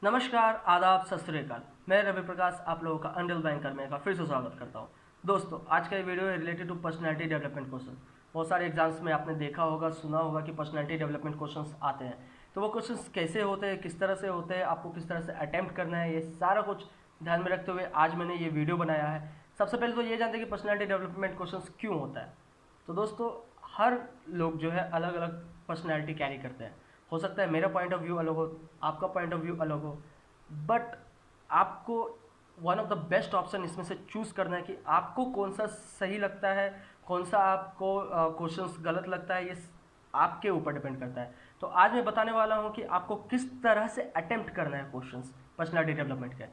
नमस्कार, आदाब, सत श्री अकाल। मैं रवि प्रकाश आप लोगों का अंडल बैंकर में का फिर से स्वागत करता हूं। दोस्तों, आज का ये वीडियो है related to personality development question. बहुत सारे एग्जाम्स में आपने देखा होगा, सुना होगा कि पर्सनैलिटी डेवलपमेंट क्वेश्चंस आते हैं। तो वो क्वेश्चंस कैसे होते हैं, किस तरह से होते हैं, आपको किस तरह से अटैम्प्ट करना है, ये सारा कुछ ध्यान में रखते हुए आज मैंने ये वीडियो बनाया है। सबसे पहले तो ये जानते हैं कि पर्सनैलिटी डेवलपमेंट क्वेश्चंस क्यों होता है। तो दोस्तों, हर लोग जो है अलग अलग पर्सनैलिटी कैरी करते हैं। हो सकता है मेरा पॉइंट ऑफ व्यू अलग हो, आपका पॉइंट ऑफ व्यू अलग हो, बट आपको one of the best option इसमें से चूज़ करना है कि आपको कौन सा सही लगता है, कौन सा आपको क्वेश्चंस गलत लगता है। ये आपके ऊपर डिपेंड करता है। तो आज मैं बताने वाला हूँ कि आपको किस तरह से अटेम्प्ट करना है क्वेश्चंस पर्सनालिटी डेवलपमेंट के।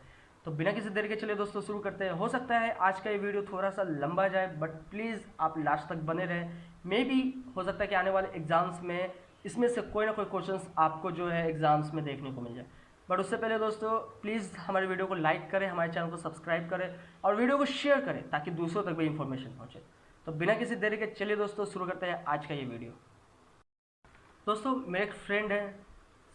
तो बिना किसी देर के चलिए दोस्तों शुरू करते हैं। हो सकता है आज का ये वीडियो थोड़ा सा लंबा जाए, बट प्लीज़ आप लास्ट तक बने रहें। मे बी हो सकता है कि आने वाले एग्जाम्स में इसमें से कोई ना कोई क्वेश्चंस आपको जो है एग्जाम्स में देखने को मिल जाए। बट उससे पहले दोस्तों, प्लीज़ हमारे वीडियो को लाइक करें, हमारे चैनल को सब्सक्राइब करें और वीडियो को शेयर करें ताकि दूसरों तक भी इंफॉर्मेशन पहुंचे। तो बिना किसी देरी के चलिए दोस्तों शुरू करते हैं आज का ये वीडियो। दोस्तों, मेरे एक फ्रेंड है,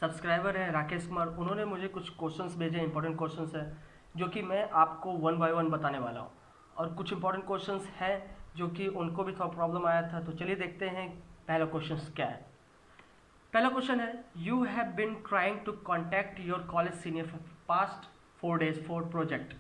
सब्सक्राइबर है, राकेश कुमार। उन्होंने मुझे कुछ क्वेश्चंस भेजे, इंपॉर्टेंट क्वेश्चंस हैं जो कि मैं आपको वन बाय वन बताने वाला हूँ। और कुछ इंपॉर्टेंट क्वेश्चंस हैं जो कि उनको भी थोड़ा प्रॉब्लम आया था। तो चलिए देखते हैं पहला क्वेश्चन क्या है। पहला क्वेश्चन है, you have been trying to contact your college senior for past 4 days for project.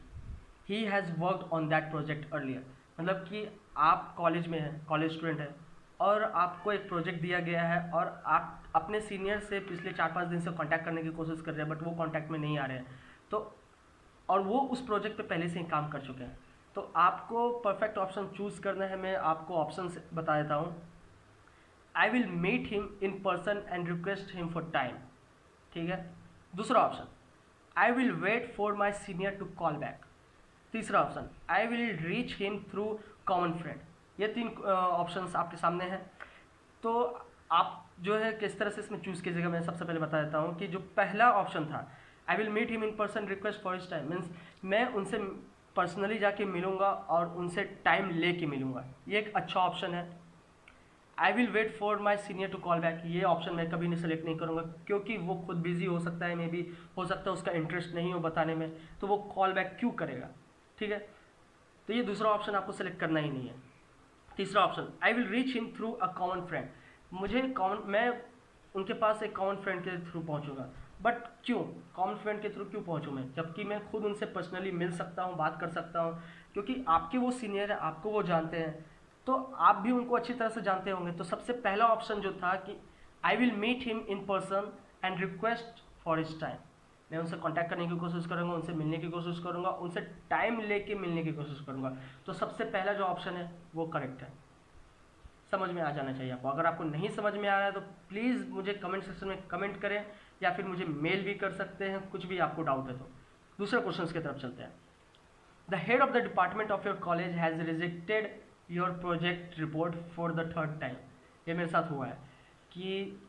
He has worked on that project earlier. मतलब कि आप कॉलेज में हैं, कॉलेज स्टूडेंट हैं, और आपको एक प्रोजेक्ट दिया गया है और आप अपने सीनियर से पिछले 4-5 दिन से कांटेक्ट करने की कोशिश कर रहे हैं, बट वो कांटेक्ट में नहीं आ रहे हैं। तो और वो उस प्रोजेक्ट पे पहले से ही काम कर चुके हैं। तो आपको परफेक्ट ऑप्शन चूज़ करना है। मैं आपको ऑप्शन बता देता हूँ। I will meet him in person and request him for time. ठीक है। दूसरा option, I will wait for my senior to call back. तीसरा option, I will reach him through common friend. ये 3 ऑप्शंस आपके सामने हैं। तो आप जो है किस तरह से इसमें चूज़ कीजिएगा, मैं सबसे पहले बता देता हूँ कि जो पहला ऑप्शन था, I will meet him in person request for his time, means मैं उनसे पर्सनली जाके मिलूंगा और उनसे टाइम ले के मिलूंगा। ये एक अच्छा ऑप्शन है। I will wait for my senior to call back, ये ऑप्शन मैं कभी नहीं सेलेक्ट नहीं करूँगा क्योंकि वो खुद बिजी हो सकता है, मे बी हो सकता है उसका इंटरेस्ट नहीं हो बताने में, तो वो कॉल बैक क्यों करेगा। ठीक है। तो ये दूसरा ऑप्शन आपको सेलेक्ट करना ही नहीं है। तीसरा option, I will reach him through a common friend. मैं उनके पास एक कॉमन फ्रेंड के थ्रू पहुंचूंगा। बट क्यों कॉमन फ्रेंड के थ्रू क्यों पहुंचूं मैं, जबकि मैं खुद उनसे पर्सनली मिल सकता हूं, बात कर सकता हूं, क्योंकि आपके वो सीनियर है, आपको वो जानते हैं, तो आप भी उनको अच्छी तरह से जानते होंगे। तो सबसे पहला ऑप्शन जो था कि I will meet him in person and request for his time, मैं उनसे कांटेक्ट करने की कोशिश करूंगा, उनसे मिलने की कोशिश करूंगा, उनसे टाइम लेके मिलने की कोशिश करूंगा। तो सबसे पहला जो ऑप्शन है वो करेक्ट है। समझ में आ जाना चाहिए आपको। अगर आपको नहीं समझ में आ रहा है तो प्लीज़ मुझे कमेंट सेक्शन में कमेंट करें या फिर मुझे मेल भी कर सकते हैं, कुछ भी आपको डाउट है तो। दूसरे क्वेश्चन की तरफ चलते हैं। The head of the department of your college has rejected your project report for the 3rd time. ये मेरे साथ हुआ है कि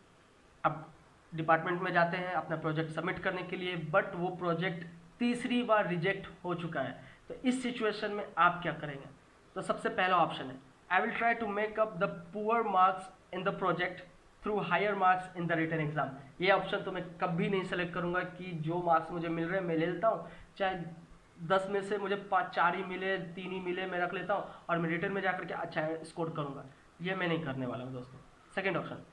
अब डिपार्टमेंट में जाते हैं अपना प्रोजेक्ट सबमिट करने के लिए, बट वो प्रोजेक्ट तीसरी बार रिजेक्ट हो चुका है। तो इस सिचुएशन में आप क्या करेंगे। तो सबसे पहला ऑप्शन है, I will try to make up the poor marks in the project through higher marks in the written exam. ये ऑप्शन तो मैं कभी नहीं सेलेक्ट करूंगा कि जो मार्क्स मुझे मिल रहे हैं मैं ले लेता हूँ, चाहे 10 में से मुझे 4 ही मिले, 3 ही मिले, मैं रख लेता हूँ और मैं रिटर्न में जाकर के अच्छा स्कोर करूँगा। ये मैं नहीं करने वाला हूँ दोस्तों। Second option,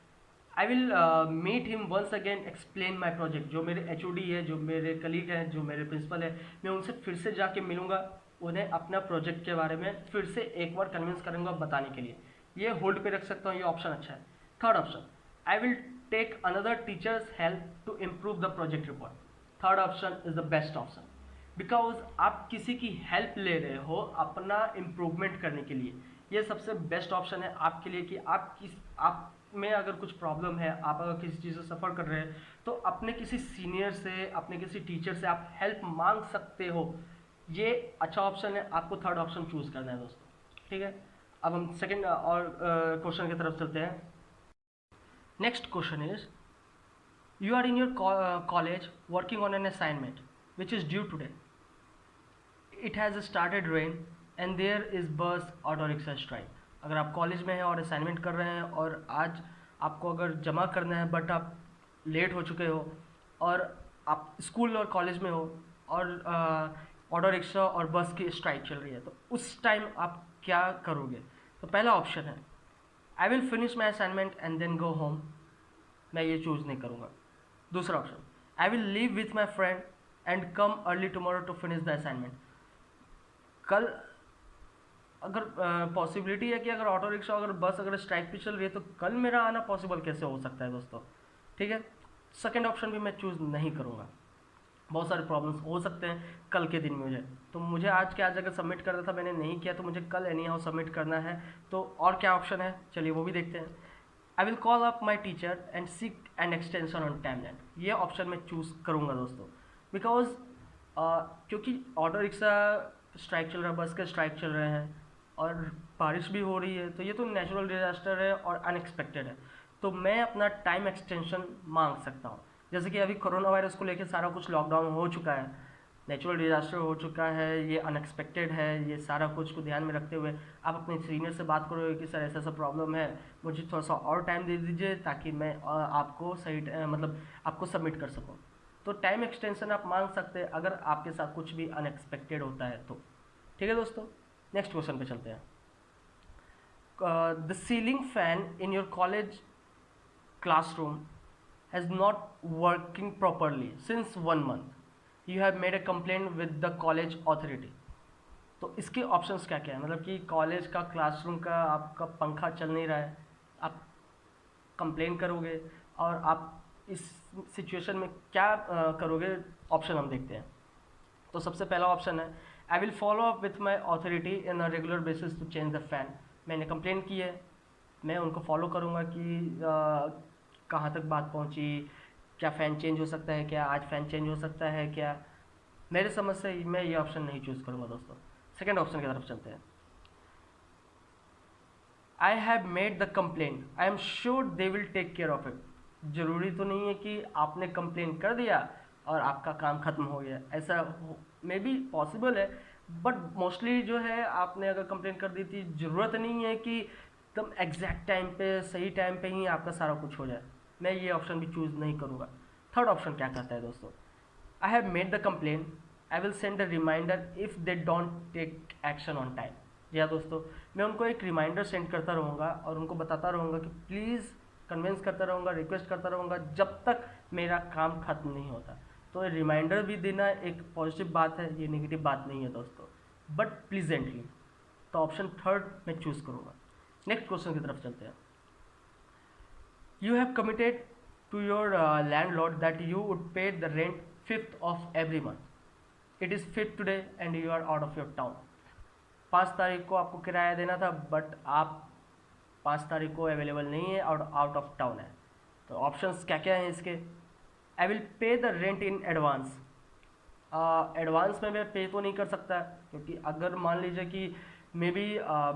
I will meet him once again explain my project. जो मेरे HOD है, जो मेरे कलीग हैं, जो मेरे प्रिंसिपल है, मैं उनसे फिर से जाके मिलूंगा, उन्हें अपना प्रोजेक्ट के बारे में फिर से एक बार कन्विंस करूंगा बताने के लिए। ये होल्ड पे रख सकता हूँ, ये ऑप्शन अच्छा है। Third option, I will take another teacher's help to improve the project report. Third option is the best option, because आप किसी की हेल्प ले रहे हो अपना इम्प्रूवमेंट करने के लिए। ये सबसे बेस्ट ऑप्शन है आपके लिए कि आप में अगर कुछ प्रॉब्लम है, आप अगर किसी चीज़ से सफ़र कर रहे हैं, तो अपने किसी सीनियर से, अपने किसी टीचर से आप हेल्प मांग सकते हो। ये अच्छा ऑप्शन है, आपको थर्ड ऑप्शन चूज़ करना है दोस्तों। ठीक है। अब हम सेकेंड और क्वेश्चन की तरफ चलते हैं। Next question is, you are in your college working on an assignment which is due today. It has started rain and there is bus auto rickshaw strike. अगर आप कॉलेज में हैं और असाइनमेंट कर रहे हैं और आज आपको अगर जमा करना है, बट आप लेट हो चुके हो और आप स्कूल और कॉलेज में हो और ऑटो रिक्शा और बस की स्ट्राइक चल रही है, तो उस टाइम आप क्या करोगे? तो पहला ऑप्शन है I will finish my assignment and then go home. मैं ये चूज़ नहीं करूँगा। दूसरा option, I will leave with my friend and come early tomorrow to finish the assignment. कल अगर पॉसिबिलिटी है कि अगर ऑटो रिक्शा अगर बस अगर स्ट्राइक पे चल रही है तो कल मेरा आना पॉसिबल कैसे हो सकता है दोस्तों? ठीक है, सेकेंड ऑप्शन भी मैं चूज़ नहीं करूँगा। बहुत सारे प्रॉब्लम्स हो सकते हैं कल के दिन में मुझे, तो मुझे आज के आज अगर सबमिट करना था, मैंने नहीं किया, तो मुझे कल एनी हाउ सबमिट करना है। तो और क्या ऑप्शन है, चलिए वो भी देखते हैं। आई will call up my teacher and seek an extension on timeline. ये ऑप्शन मैं चूज़ करूँगा दोस्तों, बिकॉज क्योंकि ऑटो रिक्शा स्ट्राइक चल रहा है, बस के स्ट्राइक चल रहे हैं और बारिश भी हो रही है, तो ये तो नेचुरल डिजास्टर है और अनएक्सपेक्टेड है। तो मैं अपना टाइम एक्सटेंशन मांग सकता हूँ। जैसे कि अभी कोरोना वायरस को लेकर सारा कुछ लॉकडाउन हो चुका है, नेचुरल डिजास्टर हो चुका है, ये अनएक्सपेक्टेड है, ये सारा कुछ को ध्यान में रखते हुए आप अपने सीनियर से बात करोगे कि सर ऐसा ऐसा प्रॉब्लम है, मुझे थोड़ा सा और टाइम दे दीजिए ताकि मैं आपको सही मतलब आपको सबमिट कर सकूँ। तो टाइम एक्सटेंशन आप मांग सकते हैं अगर आपके साथ कुछ भी अनएक्सपेक्टेड होता है तो। ठीक है दोस्तों, नेक्स्ट क्वेश्चन पे चलते हैं। The ceiling fan in your college classroom has not working properly since 1 month. You have made a complaint with the college authority. तो इसके ऑप्शंस क्या क्या है? मतलब कि कॉलेज का क्लासरूम का आपका पंखा चल नहीं रहा है, आप कंप्लेन करोगे और आप इस सिचुएशन में क्या करोगे? ऑप्शन हम देखते हैं। तो सबसे पहला ऑप्शन है I will follow up with my authority in a regular basis to change the fan. मैंने कंप्लेन की है, मैं उनको फॉलो करूँगा कि कहाँ तक बात पहुँची, क्या फ़ैन चेंज हो सकता है, क्या आज फ़ैन चेंज हो सकता है क्या? मेरे समझ से मैं ये ऑप्शन नहीं चूज़ करूँगा दोस्तों। सेकेंड ऑप्शन की तरफ चलते हैं। I have made the complain, I am sure they will take care of it. ज़रूरी तो नहीं है कि आपने कंप्लेन कर दिया और आपका काम ख़त्म हो गया, ऐसा मे बी पॉसिबल है, बट मोस्टली जो है आपने अगर कंप्लेन कर दी थी, ज़रूरत नहीं है कि एकदम एग्जैक्ट टाइम पे सही टाइम पे ही आपका सारा कुछ हो जाए। मैं ये ऑप्शन भी चूज़ नहीं करूँगा। थर्ड ऑप्शन क्या कहता है दोस्तों? I have made the complain, I will send a reminder if they don't take action on time. जी हाँ दोस्तों, मैं उनको एक रिमाइंडर सेंड करता रहूँगा और उनको बताता रहूँगा कि प्लीज़, कन्विंस करता रहूँगा, रिक्वेस्ट करता रहूँगा जब तक मेरा काम खत्म नहीं होता। तो रिमाइंडर भी देना एक पॉजिटिव बात है, ये नेगेटिव बात नहीं है दोस्तों, बट प्लीजेंटली। तो ऑप्शन थर्ड मैं चूज़ करूँगा। नेक्स्ट क्वेश्चन की तरफ चलते हैं। You have committed to your landlord that you would pay the rent 5th of every month. It is 5th today and you are out of your town. 5 तारीख को आपको किराया देना था, बट आप 5 तारीख को अवेलेबल नहीं है और आउट ऑफ टाउन है। तो ऑप्शंस क्या क्या हैं इसके? I will pay the rent in advance. Advance में मैं पे तो नहीं कर सकता, क्योंकि अगर मान लीजिए कि मे बी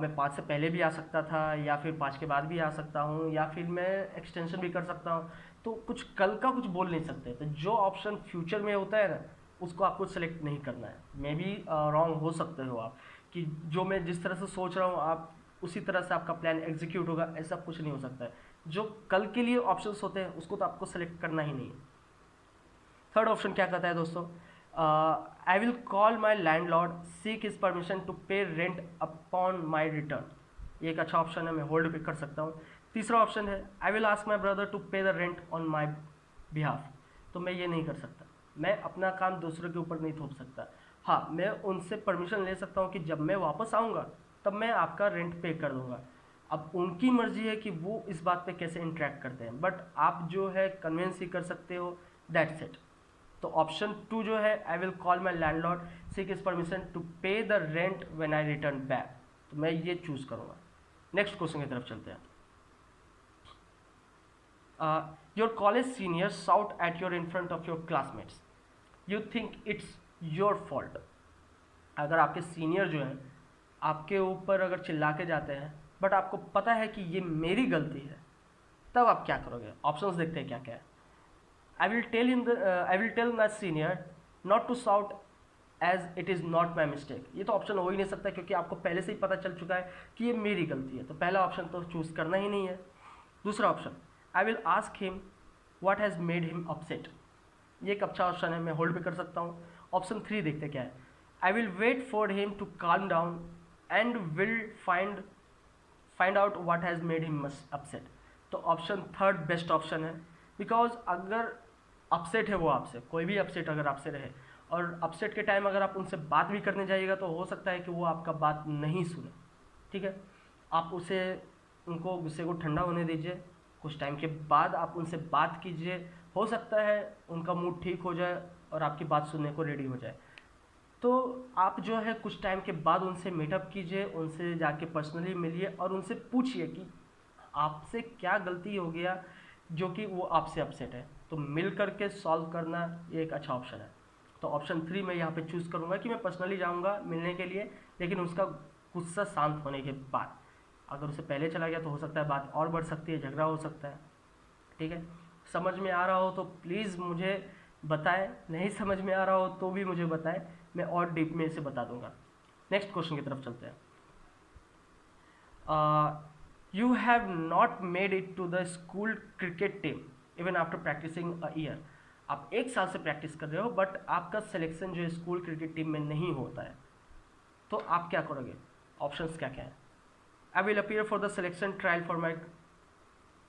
मैं 5 से पहले भी आ सकता था या फिर 5 के बाद भी आ सकता हूँ या फिर मैं एक्सटेंशन भी कर सकता हूँ, तो कुछ कल का कुछ बोल नहीं सकते। तो जो ऑप्शन फ्यूचर में होता है ना, उसको आपको सेलेक्ट नहीं करना है। मे बी रॉन्ग हो सकते हो आप, कि जो मैं जिस तरह से सोच रहा हूँ आप उसी तरह से आपका प्लान एग्जीक्यूट होगा, ऐसा कुछ नहीं हो सकता है। जो कल के लिए ऑप्शंस होते हैं उसको तो आपको सेलेक्ट करना ही नहीं है। थर्ड ऑप्शन क्या कहता है दोस्तों? I will call my landlord, seek his permission to pay rent upon my return. ये एक अच्छा ऑप्शन है, मैं होल्ड पे कर सकता हूँ। तीसरा ऑप्शन है I will ask my brother to pay the rent on my behalf. तो मैं ये नहीं कर सकता, मैं अपना काम दूसरों के ऊपर नहीं थोप सकता। हाँ, मैं उनसे परमिशन ले सकता हूँ कि जब मैं वापस आऊँगा तब मैं आपका रेंट पे कर दूँगा। अब उनकी मर्जी है कि वो इस बात पे कैसे इंटरेक्ट करते हैं, बट आप जो है कन्विंस ही कर सकते हो, दैट्स इट। तो ऑप्शन 2 जो है I will call my landlord, seek his permission to pay the rent when I return back. तो मैं ये चूज़ करूँगा। नेक्स्ट क्वेश्चन की तरफ चलते हैं। Your college senior shout at your in front of your classmates, you think it's your fault. अगर आपके सीनियर जो हैं आपके ऊपर अगर चिल्ला के जाते हैं, बट आपको पता है कि ये मेरी गलती है, तब आप क्या करोगे? ऑप्शंस देखते हैं क्या क्या है। I will tell my senior not to shout as it is not my mistake। ये तो ऑप्शन हो ही नहीं सकता, क्योंकि आपको पहले से ही पता चल चुका है कि ये मेरी गलती है, तो पहला ऑप्शन तो चूज़ करना ही नहीं है। दूसरा option, I will ask him what has made him upset। ये एक अच्छा ऑप्शन है, मैं होल्ड पे कर सकता हूँ। ऑप्शन 3 देखते क्या है। I will wait for him to calm down and will find out what has made him upset. तो ऑप्शन 3 बेस्ट ऑप्शन है, बिकॉज अगर अपसेट है वो आपसे, कोई भी अपसेट अगर आपसे रहे और अपसेट के टाइम अगर आप उनसे बात भी करने जाइएगा तो हो सकता है कि वो आपका बात नहीं सुने। ठीक है, आप उसे उनको गुस्से को ठंडा होने दीजिए, कुछ टाइम के बाद आप उनसे बात कीजिए, हो सकता है उनका मूड ठीक हो जाए और आपकी बात सुनने को रेडी हो जाए। तो आप जो है कुछ टाइम के बाद उनसे मीटअप कीजिए, उनसे जाके पर्सनली मिलिए और उनसे पूछिए कि आपसे क्या गलती हो गया जो कि वो आपसे अपसेट है। तो मिल करके सॉल्व करना ये एक अच्छा ऑप्शन है। तो ऑप्शन 3 मैं यहाँ पे चूज़ करूँगा कि मैं पर्सनली जाऊँगा मिलने के लिए, लेकिन उसका गुस्सा शांत होने के बाद। अगर उसे पहले चला गया तो हो सकता है बात और बढ़ सकती है, झगड़ा हो सकता है। ठीक है, समझ में आ रहा हो तो प्लीज़ मुझे बताएं, नहीं समझ में आ रहा हो तो भी मुझे बताएं, मैं और डीप में इसे बता दूंगा। नेक्स्ट क्वेश्चन की तरफ चलते हैं। You have not made it to the school cricket team even after practising a year. आप 1 साल से प्रैक्टिस कर रहे हो बट आपका सिलेक्शन जो है स्कूल क्रिकेट टीम में नहीं होता है, तो आप क्या करोगे? ऑप्शंस क्या क्या है। I will appear for the selection trial for my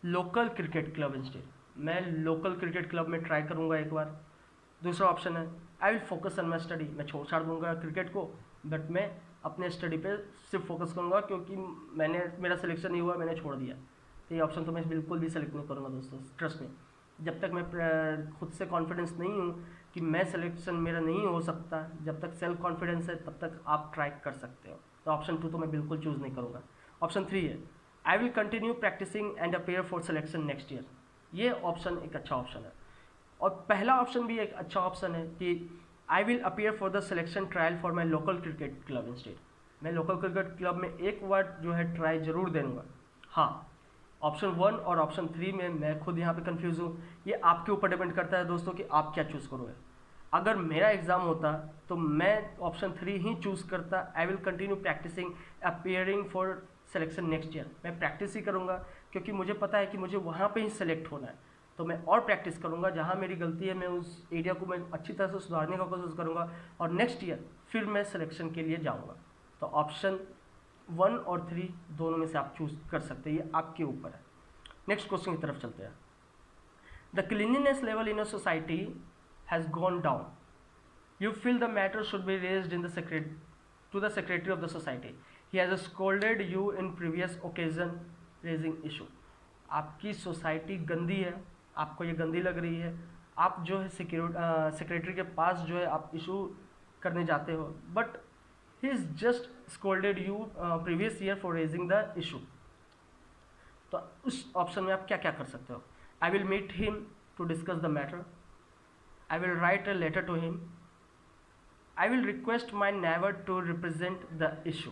local cricket club instead. मैं लोकल क्रिकेट क्लब में ट्राई करूँगा एक बार। दूसरा ऑप्शन है I will focus on my study. मैं छोड़ छाड़ दूंगा क्रिकेट को बट मैं अपने स्टडी पे सिर्फ फोकस करूँगा, क्योंकि मेरा सिलेक्शन नहीं हुआ, मैंने छोड़ दिया। तो ये ऑप्शन तो मैं बिल्कुल भी सेलेक्ट नहीं करूँगा दोस्तों, ट्रस्ट में। जब तक मैं खुद से कॉन्फिडेंस नहीं हूँ कि मैं सिलेक्शन मेरा नहीं हो सकता, जब तक सेल्फ कॉन्फिडेंस है तब तक आप ट्राई कर सकते हो। तो ऑप्शन 2 तो मैं बिल्कुल चूज़ नहीं करूँगा। ऑप्शन 3 है I will continue practising and appear for selection next year. ये ऑप्शन एक अच्छा ऑप्शन है। और पहला ऑप्शन भी एक अच्छा ऑप्शन है कि I will appear for the selection trial for my local cricket club instead. मैं लोकल क्रिकेट क्लब में एक बार जो है ट्राई जरूर दूंगा। हाँ, ऑप्शन 1 और ऑप्शन 3 में मैं खुद यहाँ पे कंफ्यूज हूँ। ये आपके ऊपर डिपेंड करता है दोस्तों कि आप क्या चूज़ करोगे। अगर मेरा एग्ज़ाम होता तो मैं ऑप्शन 3 ही चूज़ करता, I will continue practising appearing for selection next year. मैं प्रैक्टिस ही करूँगा क्योंकि मुझे पता है कि मुझे वहाँ पे ही सेलेक्ट होना है। तो मैं और प्रैक्टिस करूँगा, जहाँ मेरी गलती है मैं उस एरिया को मैं अच्छी तरह से सुधारने का कोशिश करूँगा और नेक्स्ट ईयर फिर मैं सिलेक्शन के लिए जाऊँगा। तो ऑप्शन 1 और 3 दोनों में से आप चूज़ कर सकते हैं, ये आपके ऊपर है। नेक्स्ट क्वेश्चन की तरफ चलते हैं। The cleanliness level in a society has gone down. You feel the matter should be raised in the to the secretary of the society. He has scolded you in previous occasion raising issue. आपकी society गंदी है, आपको ये गंदी लग रही है, आप जो है सेक्रेटरी के पास जो है आप इशू करने जाते हो, but he is just scolded you previous year for raising the issue. तो उस ऑप्शन में आप क्या क्या कर सकते हो? I will meet him to discuss the matter, I will write a letter to him, I will request my neighbour to represent the issue.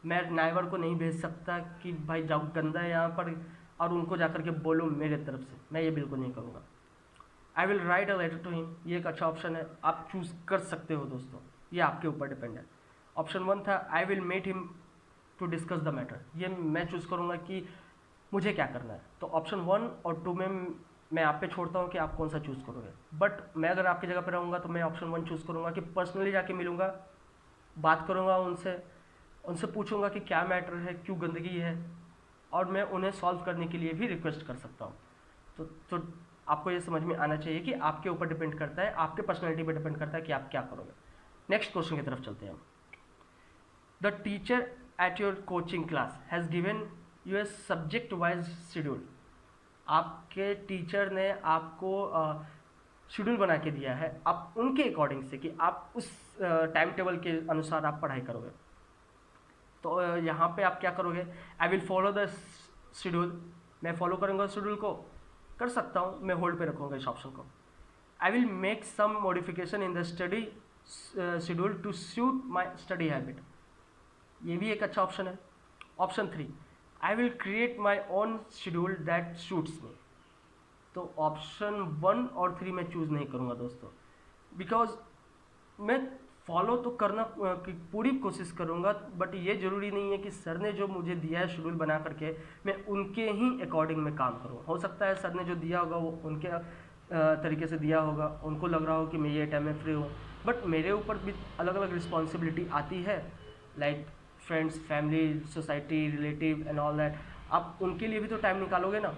मैं नेवर को नहीं भेज सकता कि भाई जाओ गंदा है यहाँ पर और उनको जाकर के बोलो मेरे तरफ से, मैं ये बिल्कुल नहीं करूँगा। I will write a letter to him, ये एक अच्छा ऑप्शन है, आप चूज़ कर सकते हो दोस्तों, ये आपके ऊपर डिपेंड है। ऑप्शन 1 था I will meet him to discuss the matter, ये मैं चूज़ करूँगा कि मुझे क्या करना है। तो ऑप्शन 1 और 2 में मैं आप पे छोड़ता हूँ कि आप कौन सा चूज़ करोगे। बट मैं अगर आपकी जगह पर रहूँगा तो मैं ऑप्शन 1 चूज़ करूँगा कि पर्सनली जाके मिलूँगा, बात करूँगा उनसे पूछूंगा कि क्या मैटर है, क्यों गंदगी है, और मैं उन्हें सॉल्व करने के लिए भी रिक्वेस्ट कर सकता हूँ। तो आपको ये समझ में आना चाहिए कि आपके ऊपर डिपेंड करता है, आपके पर्सनैलिटी पर डिपेंड करता है कि आप क्या करोगे। नेक्स्ट क्वेश्चन की तरफ चलते हैं। The teacher at your coaching class has given U a subject wise schedule. आपके टीचर ने आपको शेड्यूल बना के दिया है, आप उनके अकॉर्डिंग से कि आप उस टाइम टेबल के अनुसार आप पढ़ाई करोगे। तो यहाँ पे आप क्या करोगे? I will follow the schedule, मैं फॉलो करूँगा शेड्यूल को, कर सकता हूँ, मैं होल्ड पे रखूँगा इस ऑप्शन को। I will make some modification in the study schedule to suit my study habit, ये भी एक अच्छा ऑप्शन है। Option 3 I will create my own schedule that suits me. तो ऑप्शन 1 और 3 मैं चूज़ नहीं करूँगा दोस्तों, बिकॉज मैं फॉलो तो करना की पूरी कोशिश करूँगा, बट ये ज़रूरी नहीं है कि सर ने जो मुझे दिया है शेड्यूल बना करके मैं उनके ही अकॉर्डिंग में काम करूँ। हो सकता है सर ने जो दिया होगा वो उनके तरीके से दिया होगा, उनको लग रहा हो कि मैं ये टाइम में फ्री हूँ, बट मेरे ऊपर भी अलग अलग रिस्पॉन्सिबिलिटी आती है, like friends, family, society, relative and all that. आप उनके लिए भी तो टाइम निकालोगे ना।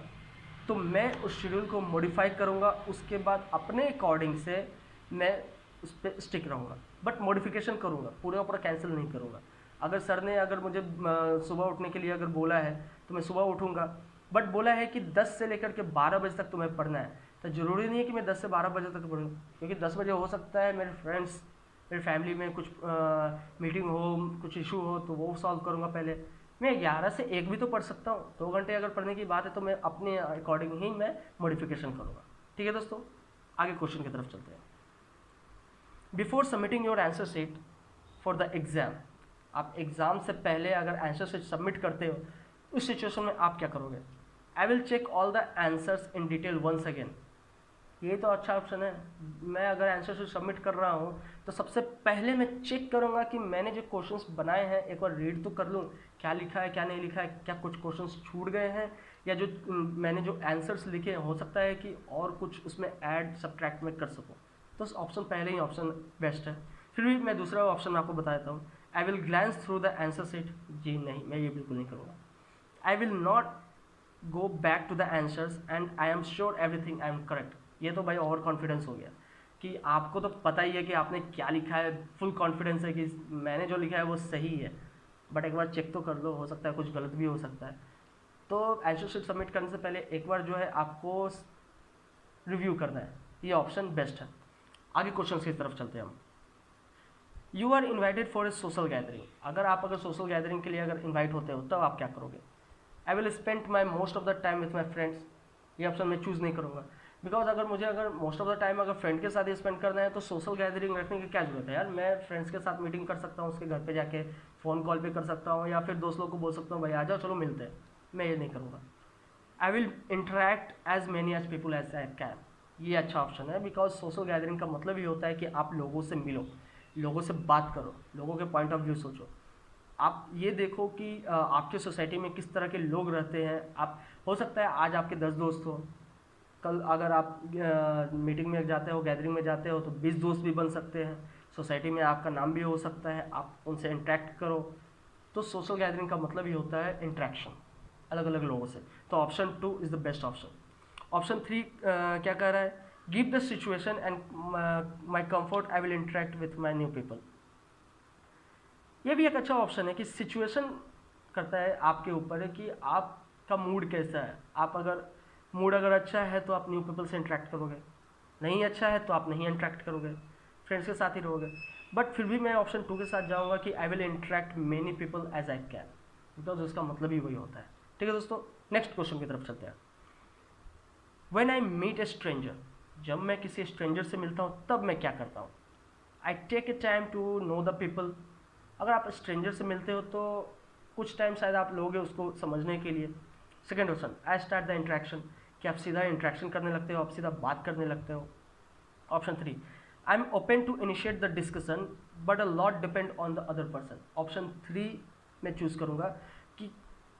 तो मैं उस शेड्यूल को मॉडिफाई करूँगा, उसके बाद अपने अकॉर्डिंग से मैं उस पर स्टिक रहूँगा, बट मॉडिफिकेशन करूँगा, पूरा पूरा कैंसिल नहीं करूँगा। अगर सर ने अगर मुझे सुबह उठने के लिए अगर बोला है तो मैं सुबह उठूँगा, बट बोला है कि 10 से लेकर के 12 बजे तक तुम्हें पढ़ना है, तो ज़रूरी नहीं है कि मैं 10 से 12 बजे तक पढ़ूँ, क्योंकि 10 बजे हो सकता है मेरे फ्रेंड्स, मेरी फैमिली में कुछ मीटिंग हो, कुछ इशू हो, तो वो सॉल्व करूँगा पहले। मैं 11 से 1 भी तो पढ़ सकता हूँ, 2 घंटे अगर पढ़ने की बात है तो मैं अपने अकॉर्डिंग ही मैं मॉडिफिकेशन करूँगा। ठीक है दोस्तों, आगे क्वेश्चन की तरफ चलते हैं। Before submitting your answer sheet for the exam, आप एग्ज़ाम से पहले अगर आंसर शीट सबमिट करते हो, उस सिचुएशन में आप क्या करोगे? I will check all the answers in detail once again. ये तो अच्छा ऑप्शन है। मैं अगर आंसर शीट सबमिट कर रहा हूँ तो सबसे पहले मैं चेक करूँगा कि मैंने जो क्वेश्चंस बनाए हैं एक बार रीड तो कर लूँ, क्या लिखा है क्या नहीं लिखा है, क्या कुछ क्वेश्चंस छूट गए हैं, या जो मैंने जो आंसर्स लिखे हो सकता है कि और कुछ उसमें ऐड सब्ट्रैक्ट में कर सकूँ। तो ऑप्शन पहले ही ऑप्शन बेस्ट है। फिर भी मैं दूसरा ऑप्शन आपको बताता हूँ, I will glance through the answer sheet. जी नहीं, मैं ये बिल्कुल नहीं करूँगा। I will not go back to the answers and I am sure everything I am correct. ये तो भाई ओवर कॉन्फिडेंस हो गया कि आपको तो पता ही है कि आपने क्या लिखा है, फुल कॉन्फिडेंस है कि मैंने जो लिखा है वो सही है, बट एक बार चेक तो कर लो, हो सकता है कुछ गलत भी हो सकता है। तो आंसर शीट सबमिट करने से पहले एक बार जो है आपको रिव्यू करना है, ये ऑप्शन बेस्ट है। आगे क्वेश्चन की तरफ चलते हैं हम। You are invited for a social gathering. अगर सोशल गैदरिंग के लिए अगर इन्वाइट होते हो तब आप क्या करोगे? I will spend my most of the time with my friends. ये ऑप्शन मैं चूज़ नहीं करूँगा, बिकॉज अगर मुझे अगर मोस्ट ऑफ द टाइम अगर फ्रेंड के साथ ही स्पेंड करना है तो सोशल गैदरिंग रखने की क्या जरूरत है यार। मैं फ्रेंड्स के साथ मीटिंग कर सकता हूँ, उसके घर पे जाके फ़ोन कॉल पे कर सकता हूँ, या फिर दोस्त लोग को बोल सकता हूँ भाई आ जाओ चलो मिलते हैं। मैं ये नहीं करूँगा। I will interact as many as people as I can. ये अच्छा ऑप्शन है, बिकॉज सोशल गैदरिंग का मतलब ये होता है कि आप लोगों से मिलो, लोगों से बात करो, लोगों के पॉइंट ऑफ व्यू सोचो। आप ये देखो कि आपके सोसाइटी में किस तरह के लोग रहते हैं। आप हो सकता है आज आपके 10 दोस्त हो, कल अगर आप मीटिंग में जाते हो, गैदरिंग में जाते हो, तो 20 दोस्त भी बन सकते हैं। सोसाइटी में आपका नाम भी हो सकता है, आप उनसे इंटरेक्ट करो। तो सोशल गैदरिंग का मतलब ही होता है इंटरेक्शन अलग अलग लोगों से। तो option 2 is the best option. Option 3 क्या कह रहा है? Give the situation and my comfort, I will interact with my new people. ये भी एक अच्छा ऑप्शन है कि सिचुएशन करता है आपके ऊपर है कि आपका मूड कैसा है। आप अगर मूड अगर अच्छा है तो आप न्यू पीपल से इंटरेक्ट करोगे, नहीं अच्छा है तो आप नहीं इंटरेक्ट करोगे, फ्रेंड्स के साथ ही रहोगे। बट फिर भी मैं ऑप्शन 2 के साथ जाऊँगा कि I will interact many people as I can, because उसका मतलब ही वही होता है। ठीक है दोस्तों, नेक्स्ट क्वेश्चन की तरफ चलते हैं। When I meet a stranger, जब मैं किसी स्ट्रेंजर से मिलता हूँ तब मैं क्या करता हूँ? I take a time to know the people. अगर आप स्ट्रेंजर से मिलते हो तो कुछ टाइम शायद आप लोगे उसको समझने के लिए। Second option, I start the interaction, कि आप सीधा इंट्रैक्शन करने लगते हो, आप सीधा बात करने लगते हो। Option 3, I am open to initiate the discussion but a lot depend on the other person. Option 3 मैं चूज़ करूँगा कि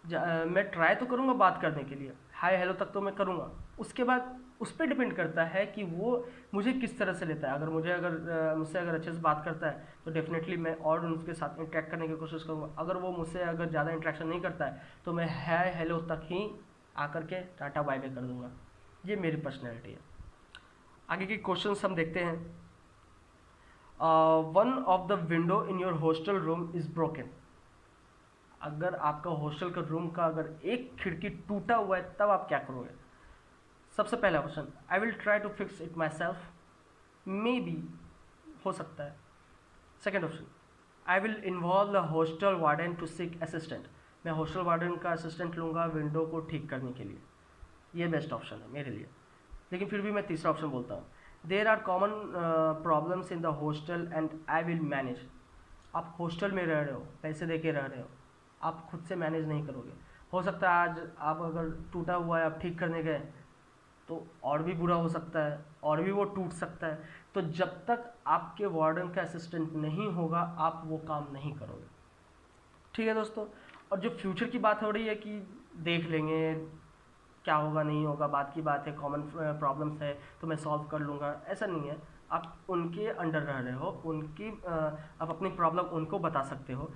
मैं ट्राई तो करूँगा बात करने के लिए, हाय हेलो तक तो मैं करूँगा, उसके बाद उस पर डिपेंड करता है कि वो मुझे किस तरह से लेता है। अगर मुझसे अगर अच्छे से बात करता है तो डेफिनेटली मैं और उनके साथ इंटरेक्ट करने की कोशिश करूँगा। अगर वो मुझसे अगर ज़्यादा इंटरेक्शन नहीं करता है तो मैं हाय हेलो तक ही आकर के टाटा बाय बाय कर दूँगा। ये मेरी पर्सनैलिटी है। आगे के क्वेश्चन हम देखते हैं। One of the window in your hostel room is broken. अगर आपका हॉस्टल का रूम का अगर एक खिड़की टूटा हुआ है तब आप क्या करोगे? सबसे पहला option, I will try to fix it myself, may be, हो सकता है। Second option, I will involve the hostel warden to seek assistant. मैं हॉस्टल वार्डन का असिस्टेंट लूँगा विंडो को ठीक करने के लिए। ये बेस्ट ऑप्शन है मेरे लिए। लेकिन फिर भी मैं तीसरा ऑप्शन बोलता हूँ, there are common problems in the hostel and I will manage. आप हॉस्टल में रह रहे हो, पैसे दे के रह रहे हो, आप खुद से मैनेज नहीं करोगे। हो सकता है आज आप अगर टूटा हुआ है आप ठीक करने गए तो और भी बुरा हो सकता है, और भी वो टूट सकता है। तो जब तक आपके वार्डन का असिस्टेंट नहीं होगा आप वो काम नहीं करोगे। ठीक है दोस्तों, और जो फ्यूचर की बात हो रही है कि देख लेंगे क्या होगा नहीं होगा, बात की बात है, कॉमन प्रॉब्लम्स है तो मैं सॉल्व कर लूँगा, ऐसा नहीं है। आप उनके अंडर रह रहे हो, आप अपनी प्रॉब्लम उनको बता सकते हो।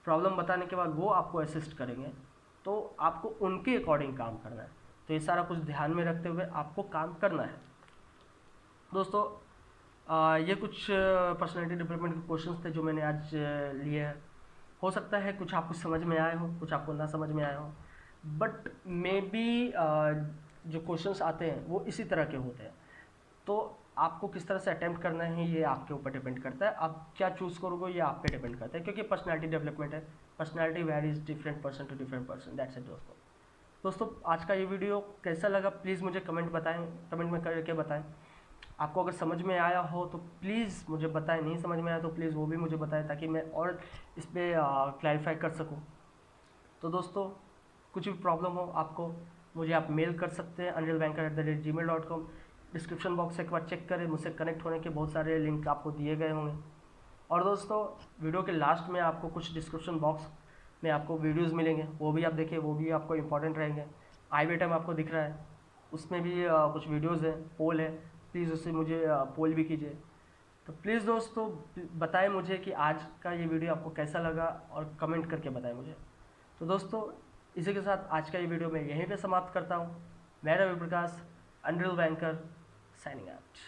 प्रॉब्लम बताने के बाद वो आपको असिस्ट करेंगे, तो आपको उनके अकॉर्डिंग काम करना है। तो ये सारा कुछ ध्यान में रखते हुए आपको काम करना है। दोस्तों ये कुछ पर्सनैलिटी डेवलपमेंट के क्वेश्चंस थे जो मैंने आज लिए हैं। हो सकता है कुछ आपको समझ में आए हो, कुछ आपको ना समझ में आए हो, बट मे बी जो क्वेश्चंस आते हैं वो इसी तरह के होते हैं। तो आपको किस तरह से अटेम्प्ट करना है ये आपके ऊपर डिपेंड करता है। आप क्या चूज़ करोगे ये आप पे डिपेंड करता है, क्योंकि पर्सनैलिटी डेवलपमेंट है। Personality varies different person to different person, that's it दोस्तों आज का ये वीडियो कैसा लगा प्लीज़ मुझे कमेंट बताएं, कमेंट में करके बताएं। आपको अगर समझ में आया हो तो प्लीज़ मुझे बताएं, नहीं समझ में आया तो प्लीज़ वो भी मुझे बताएं, ताकि मैं और इस पर क्लैरिफाई कर सकूं। तो दोस्तों कुछ भी प्रॉब्लम हो आपको, मुझे आप मेल कर सकते हैं anilbanker@gmail.com। डिस्क्रिप्शन बॉक्स एक बार चेक करें, मुझसे कनेक्ट होने के बहुत सारे लिंक आपको दिए गए होंगे। और दोस्तों वीडियो के लास्ट में आपको कुछ डिस्क्रिप्शन बॉक्स में आपको वीडियोस मिलेंगे, वो भी आप देखिए, वो भी आपको इंपॉर्टेंट रहेंगे। आई बटन आपको दिख रहा है, उसमें भी कुछ वीडियोस हैं, पोल है, प्लीज़ उससे मुझे पोल भी कीजिए। तो प्लीज़ दोस्तों बताएं मुझे कि आज का ये वीडियो आपको कैसा लगा, और कमेंट करके बताएं मुझे। तो दोस्तों इसी के साथ आज का ये वीडियो मैं यहीं पे समाप्त करता हूँ। मैं Ravi Prakash, unreal banker, signing out.